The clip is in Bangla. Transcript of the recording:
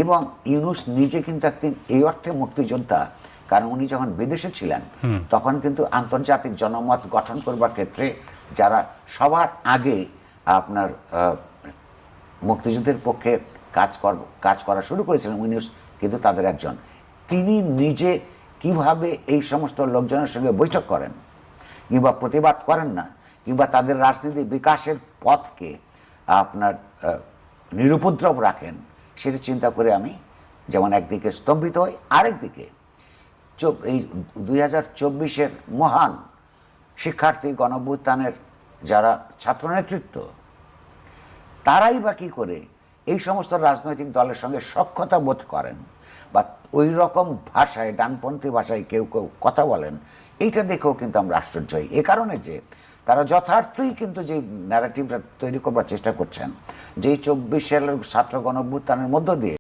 এবং ইউনূস নিজে কিন্তু একদিন এই অর্থে মুক্তিযোদ্ধা, কারণ উনি যখন বিদেশে ছিলেন তখন কিন্তু আন্তর্জাতিক জনমত গঠন করবার ক্ষেত্রে যারা সবার আগে আপনার মুক্তিযুদ্ধের পক্ষে কাজ করা শুরু করেছিলেন ইউনূস কিন্তু তাদের একজন। তিনি নিজে কিভাবে এই সমস্ত লোকজনের সঙ্গে বৈঠক করেন কিংবা প্রতিবাদ করেন না, কিংবা তাদের রাজনীতি বিকাশের পথকে আপনার নিরুপদ্রব রাখেন, সেটা চিন্তা করে আমি যেমন একদিকে স্তম্ভিত হই, আরেকদিকে এই 2024-এর মহান শিক্ষার্থী গণঅভ্যুত্থানের যারা ছাত্র নেতৃত্ব, তারাই বা কী করে এই সমস্ত রাজনৈতিক দলের সঙ্গে সখ্যতা বোধ করেন বা ওই রকম ভাষায়, ডানপন্থী ভাষায় কেউ কেউ কথা বলেন, এইটা দেখেও কিন্তু আমরা আশ্চর্য হই। এ কারণে যে তারা যথার্থই কিন্তু যে ন্যারেটিভটা তৈরি করবার চেষ্টা করছেন, যেই 24 সালের ছাত্র গণঅভ্যুত্থানের মধ্য দিয়ে